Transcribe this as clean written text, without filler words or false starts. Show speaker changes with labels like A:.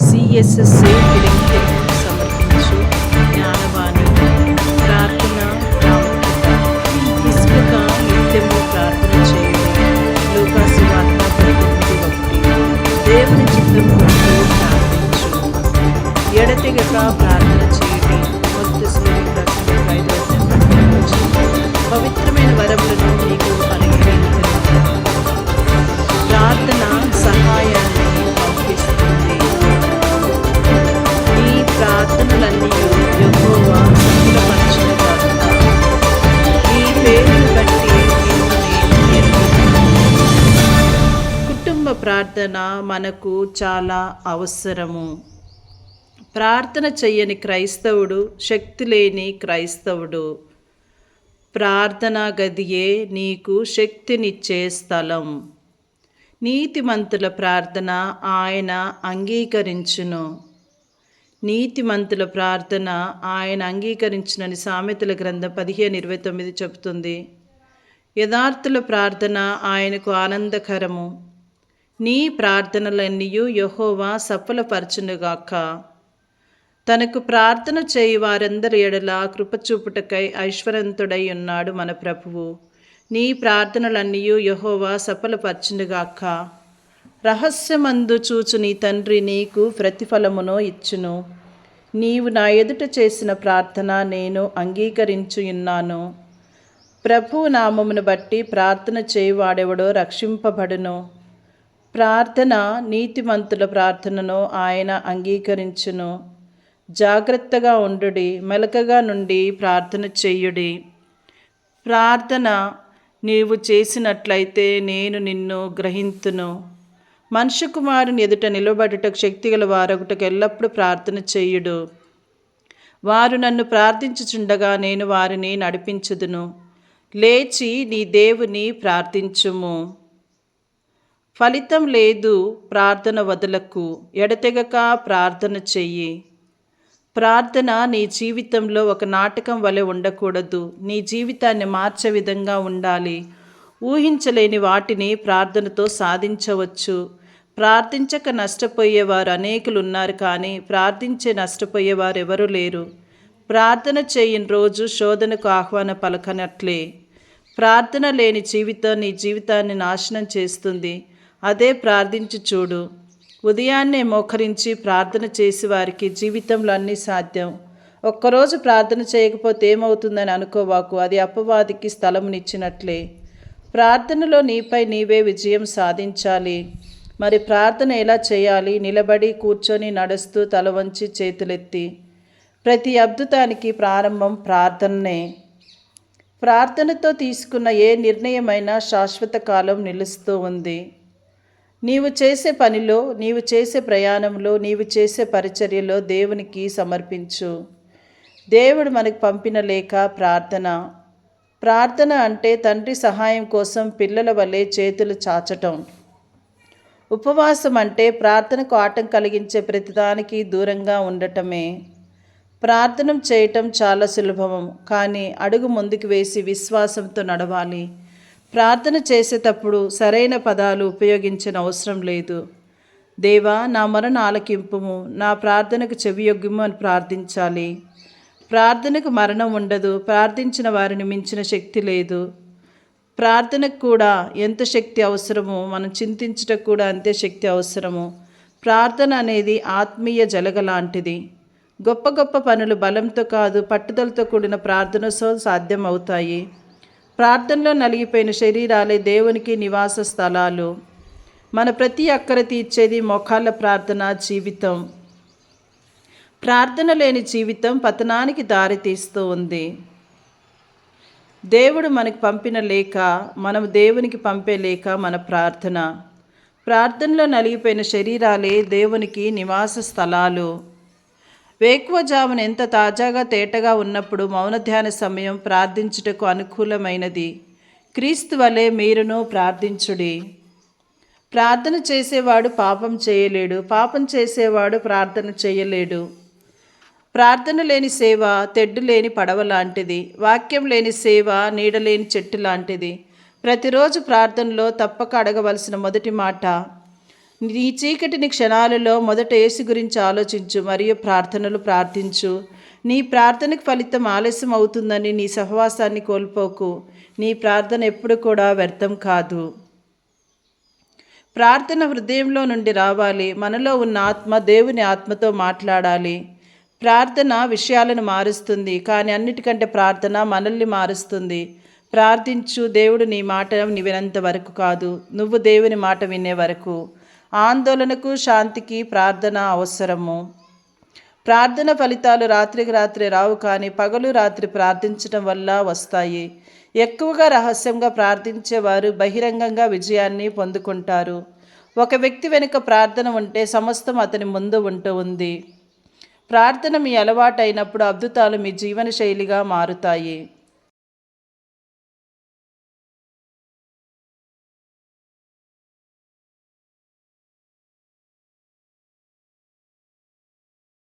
A: CSS ఫిలింకి సమర్పించు జ్ఞానవాణి ప్రార్థన ప్రాముఖ్యత. విసుకక నిత్యము ప్రార్థన చేయుడి. లూకాసు వార్త 19:1. దేవుని చిత్తం కొరకు ప్రార్థించు. ఎడతెగక ప్రార్థన చేయుడి. మొదటి దర్శనం 5:18. పవిత్రమైన వరములను నీకు అనుగ్రహించును. ప్రార్థన సహాయాన్ని పంపిస్తుంది. నీ ప్రార్థనలన్నీ యెహోవా సఫలపరచునుగాక. ఈ పేరును బట్టి నిన్ను నేను ఎరుగుదును. కుటుంబ ప్రార్థన మనకు చాలా అవసరము. ప్రార్థన చెయ్యని క్రైస్తవుడు శక్తి లేని క్రైస్తవుడు. ప్రార్థనా గదియే నీకు శక్తినిచ్చే స్థలం. నీతిమంతుల ప్రార్థన ఆయన అంగీకరించును. నీతిమంతుల ప్రార్థన ఆయన అంగీకరించునని సామెతల గ్రంథం 15:29 చెబుతుంది. యథార్థుల ప్రార్థన ఆయనకు ఆనందకరము. నీ ప్రార్థనలన్నీయు యెహోవా సఫలపరచునుగాక. తనకు ప్రార్థన చేయి వారందరి ఎడల కృపచూపుటకై ఐశ్వర్యంతుడై ఉన్నాడు మన ప్రభువు. నీ ప్రార్థనలన్నీయు యెహోవా సఫలపరచునుగాక. రహస్యమందు చూచు నీ తండ్రి నీకు ప్రతిఫలమును ఇచ్చును. నీవు నా ఎదుట చేసిన ప్రార్థన నేను అంగీకరించుయున్నాను. ప్రభువు నామమును బట్టి ప్రార్థన చేయువాడెవడో రక్షింపబడును. ప్రార్థన నీతిమంతుల ప్రార్థనను ఆయన అంగీకరించును. జాగ్రత్తగా ఉండుడి, మెలకగా నుండి ప్రార్థన చెయ్యుడి. ప్రార్థన నీవు చేసినట్లయితే నేను నిన్ను గ్రహింతును. మనుష్య కుమారుని ఎదుట నిలబడుటకు శక్తిగల వారొకటకు ఎల్లప్పుడూ ప్రార్థన చేయుడు. వారు నన్ను ప్రార్థించుచుండగా నేను వారిని నడిపించుదును. లేచి నీ దేవుని ప్రార్థించుము. ఫలితం లేదు ప్రార్థన వదలకు. ఎడతెగక ప్రార్థన చెయ్యి. ప్రార్థన నీ జీవితంలో ఒక నాటకం వలె ఉండకూడదు. నీ జీవితాన్ని మార్చే విధంగా ఉండాలి. ఊహించలేని వాటిని ప్రార్థనతో సాధించవచ్చు. ప్రార్థించక నష్టపోయేవారు అనేకులు ఉన్నారు, కానీ ప్రార్థించే నష్టపోయేవారు ఎవరూ లేరు. ప్రార్థన చేయని రోజు శోధనకు ఆహ్వాన పలకనట్లే. ప్రార్థన లేని జీవితం నీ జీవితాన్ని నాశనం చేస్తుంది. అదే ప్రార్థించి చూడు. ఉదయాన్నే మోకరించి ప్రార్థన చేసి వారికి జీవితంలో అన్నీ సాధ్యం. ఒక్కరోజు ప్రార్థన చేయకపోతే ఏమవుతుందని అనుకోవాకు. అది అపవాదికి స్థలమునిచ్చినట్లే. ప్రార్థనలో నీపై నీవే విజయం సాధించాలి. మరి ప్రార్థన ఎలా చేయాలి? నిలబడి, కూర్చొని, నడుస్తూ, తల వంచి, చేతులెత్తి. ప్రతి అద్భుతానికి ప్రారంభం ప్రార్థనే. ప్రార్థనతో తీసుకున్న ఏ నిర్ణయమైనా శాశ్వత కాలం నిలుస్తూ ఉంది. నీవు చేసే పనిలో, నీవు చేసే ప్రయాణంలో, నీవు చేసే పరిచర్యలో దేవునికి సమర్పించు. దేవుడు మనకు పంపిన లేఖ ప్రార్థన. ప్రార్థన అంటే తండ్రి సహాయం కోసం పిల్లల వలె చేతులు చాచటం. ఉపవాసం అంటే ప్రార్థనకు ఆటం కలిగించే ప్రతిదానికి దూరంగా ఉండటమే. ప్రార్థన చేయటం చాలా సులభం, కానీ అడుగు ముందుకు వేసి విశ్వాసంతో నడవాలి. ప్రార్థన చేసేటప్పుడు సరైన పదాలు ఉపయోగించిన అవసరం లేదు. దేవా, నా మొరను ఆలకింపుము, నా ప్రార్థనకు చెవియొగ్గుము అని ప్రార్థించాలి. ప్రార్థనకు మరణం ఉండదు. ప్రార్థించిన వారిని మించిన శక్తి లేదు. ప్రార్థనకు కూడా ఎంత శక్తి అవసరమో మనం చింతించుటకు కూడా అంతే శక్తి అవసరము. ప్రార్థన అనేది ఆత్మీయ జలగ లాంటిది. గొప్ప గొప్ప పనులు బలంతో కాదు, పట్టుదలతో కూడిన ప్రార్థనతో సాధ్యం అవుతాయి. ప్రార్థనలో నలిగిపోయిన శరీరాలే దేవునికి నివాస స్థలాలు. మన ప్రతి అక్కర తీర్చేది మోకాళ్ళ ప్రార్థన జీవితం. ప్రార్థన లేని జీవితం పతనానికి దారి తీస్తూ ఉంది. దేవుడు మనకు పంపిన లేఖ, మనం దేవునికి పంపే లేఖ మన ప్రార్థన. ప్రార్థనలో నలిగిపోయిన శరీరాలే దేవునికి నివాస స్థలాలు. వేకువజామున ఎంత తాజాగా తేటగా ఉన్నప్పుడు మౌన ధ్యాన సమయం ప్రార్థించుటకు అనుకూలమైనది. క్రీస్తు వలె మీరును ప్రార్థించుడి. ప్రార్థన చేసేవాడు పాపం చేయలేడు, పాపం చేసేవాడు ప్రార్థన చేయలేడు. ప్రార్థన లేని సేవ తెడ్డు లేని పడవ లాంటిది. వాక్యం లేని సేవ నీడలేని చెట్టు లాంటిది. ప్రతిరోజు ప్రార్థనలో తప్పక అడగవలసిన మొదటి మాట, నీ చీకటిని క్షణాలలో మొదట యేసు గురించి ఆలోచించు మరియు ప్రార్థనలు ప్రార్థించు. నీ ప్రార్థనకు ఫలితం ఆలస్యం అవుతుందని నీ సహవాసాన్ని కోల్పోకు. నీ ప్రార్థన ఎప్పుడు కూడా వ్యర్థం కాదు. ప్రార్థన హృదయంలో నుండి రావాలి. మనలో ఉన్న ఆత్మ దేవుని ఆత్మతో మాట్లాడాలి. ప్రార్థన విషయాలను మారుస్తుంది, కానీ అన్నిటికంటే ప్రార్థన మనల్ని మారుస్తుంది. ప్రార్థించు, దేవుడు నీ మాట వినేంత వరకు కాదు, నువ్వు దేవుని మాట వినే వరకు. ఆందోళనకు శాంతికి ప్రార్థన అవసరము. ప్రార్థన ఫలితాలు రాత్రికి రాత్రి రావు, కానీ పగలు రాత్రి ప్రార్థించడం వల్ల వస్తాయి. ఎక్కువగా రహస్యంగా ప్రార్థించేవారు బహిరంగంగా విజయాన్ని పొందుకుంటారు. ఒక వ్యక్తి వెనుక ప్రార్థన ఉంటే సమస్తం అతని ముందు ఉంది. ప్రార్థన మీ అలవాటు అయినప్పుడు అద్భుతాలు మీ జీవన శైలిగా మారుతాయి.